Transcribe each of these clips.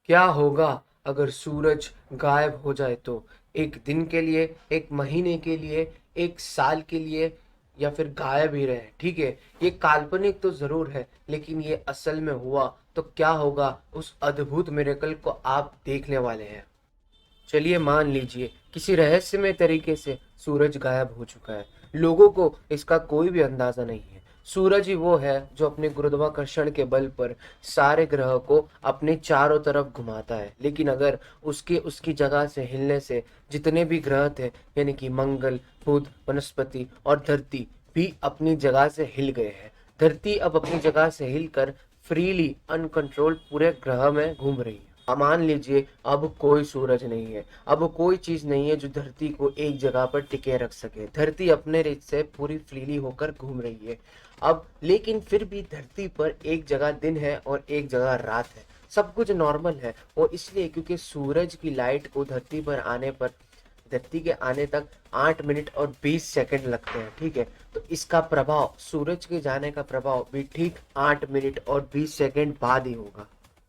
क्या होगा अगर सूरज गायब हो जाए तो? एक दिन के लिए, एक महीने के लिए, एक साल के लिए, या फिर गायब ही रहे? ठीक है, ये काल्पनिक तो जरूर है, लेकिन ये असल में हुआ तो क्या होगा, उस अद्भुत मिरेकल को आप देखने वाले हैं। चलिए मान लीजिए किसी रहस्यमय तरीके से सूरज गायब हो चुका है। लोगों को इसका कोई भी अंदाजा नहीं है। सूरज ही वो है जो अपने गुरुत्वाकर्षण के बल पर सारे ग्रह को अपने चारों तरफ घुमाता है, लेकिन अगर उसके उसकी जगह से हिलने से जितने भी ग्रह थे, यानी कि मंगल, बुध, वनस्पति और धरती भी अपनी जगह से हिल गए हैं। धरती अब अपनी जगह से हिलकर फ्रीली अनकंट्रोल्ड पूरे ग्रह में घूम रही है। अब मान लीजिए अब कोई सूरज नहीं है, अब कोई चीज नहीं है जो धरती को एक जगह पर टिके रख सके। धरती अपने रिच से पूरी फ्रीली होकर घूम रही है। अब लेकिन फिर भी धरती पर एक जगह दिन है और एक जगह रात है। सब कुछ नॉर्मल है, वो इसलिए क्योंकि सूरज की लाइट को धरती के आने तक 8 मिनट और 20 सेकंड लगते हैं। ठीक है, तो इसका प्रभाव, सूरज के जाने का प्रभाव भी ठीक 8 मिनट और 20 सेकंड बाद ही होगा।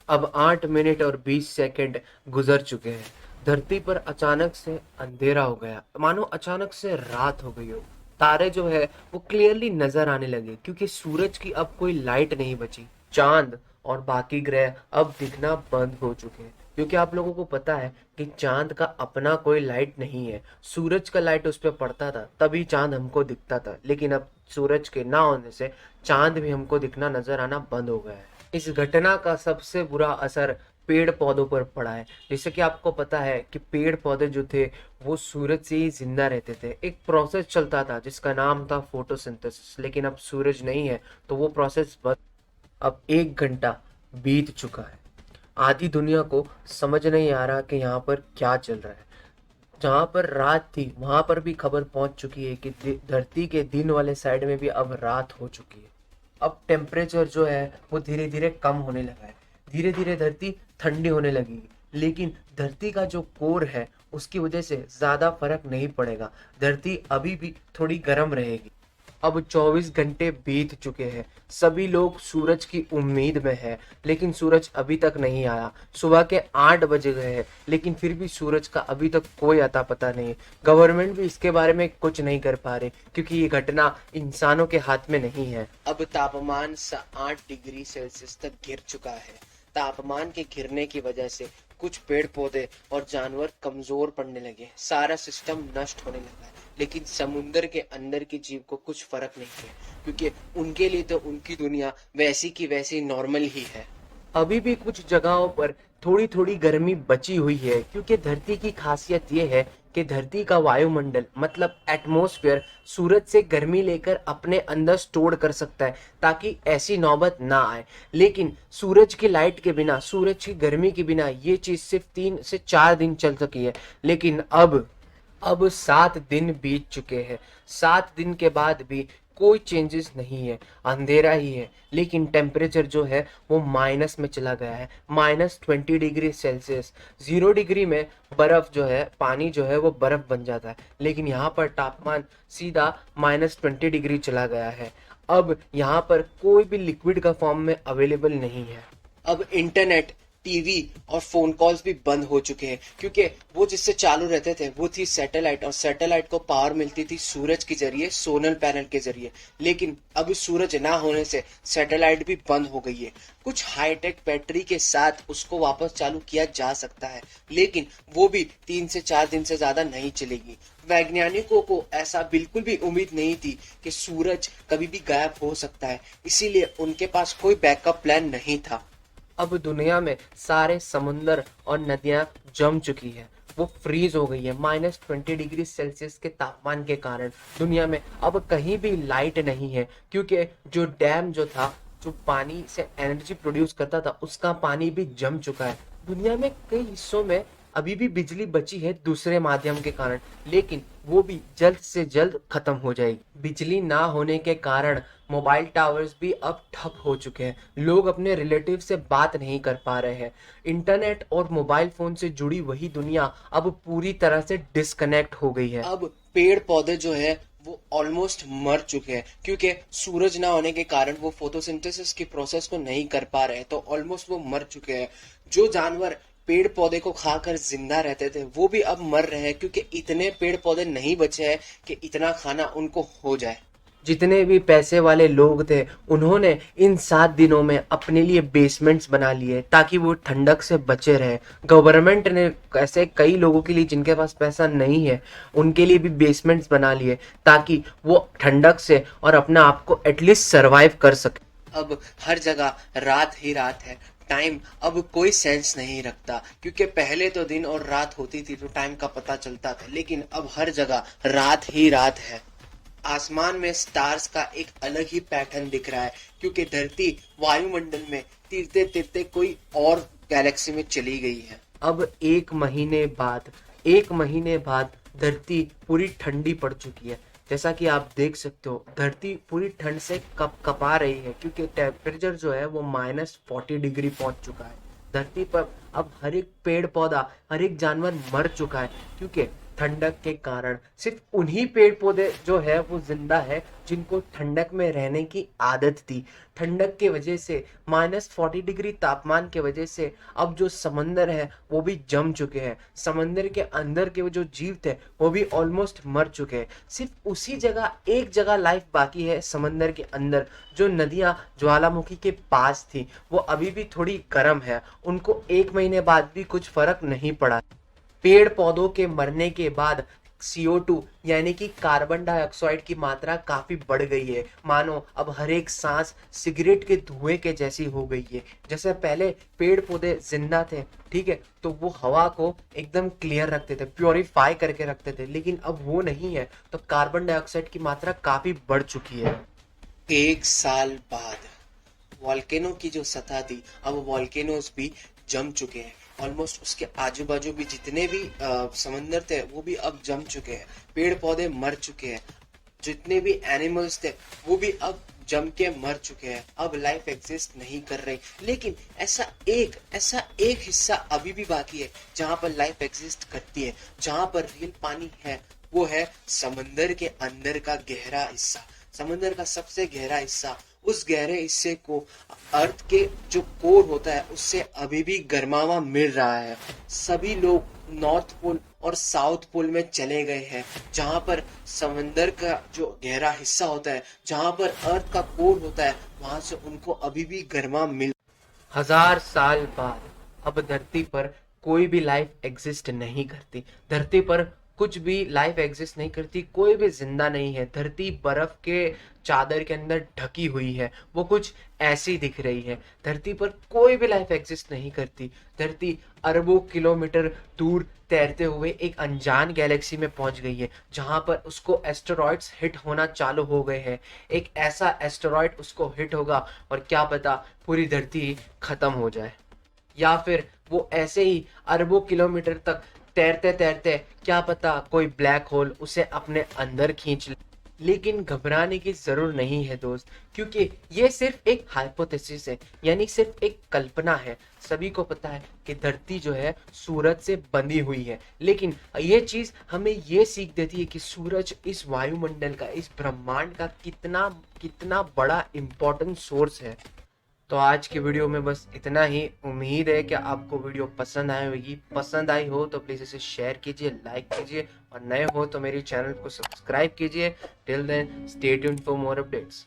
अब 8 मिनट और 20 सेकंड गुजर चुके हैं। धरती पर अचानक से अंधेरा हो गया, मानो अचानक से रात हो गई हो। तारे जो है वो क्लियरली नजर आने लगे, क्योंकि सूरज की अब कोई लाइट नहीं बची। चांद और बाकी ग्रह अब दिखना बंद हो चुके हैं, क्योंकि आप लोगों को पता है कि चांद का अपना कोई लाइट नहीं है। सूरज का लाइट उस पर पड़ता था तभी चांद हमको दिखता था, लेकिन अब सूरज के ना होने से चांद भी हमको दिखना, नजर आना बंद हो गया है। इस घटना का सबसे बुरा असर पेड़ पौधों पर पड़ा है। जैसे कि आपको पता है कि पेड़ पौधे जो थे वो सूरज से ही जिंदा रहते थे। एक प्रोसेस चलता था जिसका नाम था फोटोसिंथेसिस, लेकिन अब सूरज नहीं है तो वो प्रोसेस बंद। अब 1 घंटा बीत चुका है। आधी दुनिया को समझ नहीं आ रहा कि यहाँ पर क्या चल रहा है। जहाँ पर रात थी वहां पर भी खबर पहुंच चुकी है कि धरती के दिन वाले साइड में भी अब रात हो चुकी है। अब टेम्परेचर जो है वो धीरे धीरे कम होने लगा है। धीरे धीरे धरती ठंडी होने लगी, लेकिन धरती का जो कोर है उसकी वजह से ज्यादा फर्क नहीं पड़ेगा। धरती अभी भी थोड़ी गर्म रहेगी। अब 24 घंटे बीत चुके हैं। सभी लोग सूरज की उम्मीद में है, लेकिन सूरज अभी तक नहीं आया। सुबह के 8 बजे गए हैं, लेकिन फिर भी सूरज का अभी तक कोई अता पता नहीं। गवर्नमेंट भी इसके बारे में कुछ नहीं कर पा रहे, क्योंकि ये घटना इंसानों के हाथ में नहीं है। अब तापमान 8 डिग्री सेल्सियस तक गिर चुका है। तापमान के गिरने की वजह से कुछ पेड़ पौधे और जानवर कमजोर पड़ने लगे। सारा सिस्टम नष्ट होने लगा है, लेकिन समुंदर के अंदर के जीव को कुछ फर्क नहीं है, क्योंकि उनके लिए तो उनकी दुनिया वैसी की वैसी नॉर्मल ही है। अभी भी कुछ जगहों पर थोड़ी थोड़ी गर्मी बची हुई है, क्योंकि धरती की खासियत यह है कि धरती का वायुमंडल मतलब एटमॉस्फेयर सूरज से गर्मी लेकर अपने अंदर स्टोर कर सकता है, ताकि ऐसी नौबत ना आए। लेकिन सूरज की लाइट के बिना, सूरज की गर्मी के बिना ये चीज सिर्फ 3 से 4 दिन चल सकी है। लेकिन अब 7 दिन बीत चुके हैं। 7 दिन के बाद भी कोई चेंजेस नहीं है, अंधेरा ही है। लेकिन टेम्परेचर जो है वो माइनस में चला गया है, -20 डिग्री सेल्सियस। 0 डिग्री में बर्फ जो है, पानी जो है वो बर्फ बन जाता है, लेकिन यहाँ पर तापमान सीधा -20 डिग्री चला गया है। अब यहाँ पर कोई भी लिक्विड का फॉर्म में अवेलेबल नहीं है। अब इंटरनेट, टीवी और फोन कॉल्स भी बंद हो चुके हैं, क्योंकि वो जिससे चालू रहते थे वो थी सैटेलाइट, और सैटेलाइट को पावर मिलती थी सूरज के जरिए, सोलर पैनल के जरिए। लेकिन अब सूरज ना होने से सैटेलाइट भी बंद हो गई है। कुछ हाईटेक बैटरी के साथ उसको वापस चालू किया जा सकता है, लेकिन वो भी 3 से 4 दिन से ज्यादा नहीं चलेगी। वैज्ञानिकों को ऐसा बिल्कुल भी उम्मीद नहीं थी कि सूरज कभी भी गायब हो सकता है, इसीलिए उनके पास कोई बैकअप प्लान नहीं था। अब दुनिया में सारे समुंदर और नदियां जम चुकी है, वो फ्रीज हो गई है। -20 डिग्री सेल्सियस के तापमान के कारण दुनिया में अब कहीं भी लाइट नहीं है, क्योंकि जो डैम जो था, जो पानी से एनर्जी प्रोड्यूस करता था, उसका पानी भी जम चुका है। दुनिया में कई हिस्सों में अभी भी बिजली बची है दूसरे माध्यम के कारण, लेकिन वो भी जल्द से जल्द खत्म हो जाएगी। बिजली ना होने के कारण मोबाइल टावर्स भी अब ठप हो चुके हैं, लोग अपने रिलेटिव से बात नहीं कर पा रहे हैं। इंटरनेट और मोबाइल फोन से जुड़ी वही दुनिया अब पूरी तरह से डिस्कनेक्ट हो गई है। अब पेड़ पौधे जो है वो ऑलमोस्ट मर चुके हैं, क्योंकि सूरज ना होने के कारण वो फोटोसिंथेसिस की प्रोसेस को नहीं कर पा रहे हैं, तो ऑलमोस्ट वो मर चुके हैं। जो जानवर पेड़ पौधे को खाकर जिंदा रहते थे वो भी अब मर रहे हैं, क्योंकि इतने पेड़ पौधे नहीं बचे हैं कि इतना खाना उनको हो जाए। जितने भी पैसे वाले लोग थे उन्होंने इन 7 दिनों में अपने लिए बेसमेंट्स बना लिए ताकि वो ठंडक से बचे रहे। गवर्नमेंट ने ऐसे कई लोगों के लिए जिनके पास पैसा नहीं है उनके लिए भी बेसमेंट्स बना लिए ताकि वो ठंडक से और अपने आप को एटलीस्ट सरवाइव कर सके। अब हर जगह रात ही रात है, टाइम अब कोई सेंस नहीं रखता, क्योंकि पहले तो दिन और रात होती थी तो टाइम का पता चलता था, लेकिन अब हर जगह रात ही रात है। आसमान में स्टार्स का एक अलग ही पैटर्न दिख रहा है, क्योंकि धरती वायुमंडल में तीरते तीरते कोई और गैलेक्सी में चली गई है। अब एक महीने बाद धरती पूरी ठंडी पड़ चुकी है। जैसा कि आप देख सकते हो धरती पूरी ठंड से कपा रही है, क्योंकि टेम्परेचर जो है वो -40 डिग्री पहुंच चुका है। धरती पर अब हर एक पेड़ पौधा, हर एक जानवर मर चुका है, क्योंकि ठंडक के कारण सिर्फ उन्हीं पेड़ पौधे जो है वो जिंदा है जिनको ठंडक में रहने की आदत थी। ठंडक के वजह से -40 डिग्री तापमान के वजह से अब जो समंदर है वो भी जम चुके हैं। समंदर के अंदर के वो जो जीव थे वो भी ऑलमोस्ट मर चुके हैं। सिर्फ उसी जगह एक जगह लाइफ बाकी है समंदर के अंदर, जो नदियां ज्वालामुखी के पास थी वो अभी भी थोड़ी गर्म है, उनको 1 महीने बाद भी कुछ फर्क नहीं पड़ा। पेड़ पौधों के मरने के बाद CO2 यानी कि कार्बन डाइऑक्साइड की मात्रा काफी बढ़ गई है। मानो अब हर एक सांस सिगरेट के धुएं के जैसी हो गई है। जैसे पहले पेड़ पौधे जिंदा थे, ठीक है, तो वो हवा को एकदम क्लियर रखते थे, प्योरीफाई करके रखते थे, लेकिन अब वो नहीं है, तो कार्बन डाइऑक्साइड की मात्रा काफी बढ़ चुकी है। 1 साल बाद वॉल्केनो की जो सतह थी, अब वॉल्केनोज भी जम चुके हैं। ऑलमोस्ट उसके आजू बाजू भी जितने भी समंदर थे वो भी अब जम चुके हैं। पेड़ पौधे मर चुके हैं, जितने भी एनिमल्स थे वो भी अब जम के मर चुके हैं। अब लाइफ एग्जिस्ट नहीं कर रही, लेकिन ऐसा एक हिस्सा अभी भी बाकी है जहां पर लाइफ एग्जिस्ट करती है, जहां पर रियल पानी है। वो है समंदर के अंदर का गहरा हिस्सा, समंदर का सबसे गहरा हिस्सा। उस गहरे हिस्से को अर्थ के जो कोर होता है उससे अभी भी गर्मावा मिल रहा है। सभी लोग नॉर्थ पोल और साउथ पोल में चले गए हैं, जहां पर समंदर का जो गहरा हिस्सा होता है, जहां पर अर्थ का कोर होता है, वहां से उनको अभी भी गर्मा मिल। 1000 साल बाद अब धरती पर कोई भी लाइफ एग्जिस्ट नहीं करती। धरती पर कुछ भी लाइफ एग्जिस्ट नहीं करती, कोई भी जिंदा नहीं है। धरती बर्फ के चादर के अंदर ढकी हुई है, वो कुछ ऐसी दिख रही है। धरती पर कोई भी लाइफ एग्जिस्ट नहीं करती। धरती अरबों किलोमीटर दूर तैरते हुए एक अनजान गैलेक्सी में पहुंच गई है, जहां पर उसको एस्टेरॉइड्स हिट होना चालू हो गए हैं। एक ऐसा एस्टेरॉइड उसको हिट होगा और क्या पता पूरी धरती खत्म हो जाए, या फिर वो ऐसे ही अरबों किलोमीटर तक तैरते तैरते क्या पता कोई ब्लैक होल उसे अपने अंदर खींच ले। लेकिन घबराने की जरूर नहीं है दोस्त, क्योंकि ये सिर्फ एक हाइपोथेसिस है, यानी सिर्फ एक कल्पना है। सभी को पता है कि धरती जो है सूरज से बंधी हुई है, लेकिन ये चीज हमें ये सीख देती है कि सूरज इस वायुमंडल का, इस ब्रह्मांड का कितना कितना बड़ा इंपॉर्टेंट सोर्स है। तो आज की वीडियो में बस इतना ही। उम्मीद है कि आपको वीडियो पसंद आई होगी। पसंद आई हो तो प्लीज़ इसे शेयर कीजिए, लाइक कीजिए, और नए हो तो मेरी चैनल को सब्सक्राइब कीजिए। Till then stay tuned for more updates.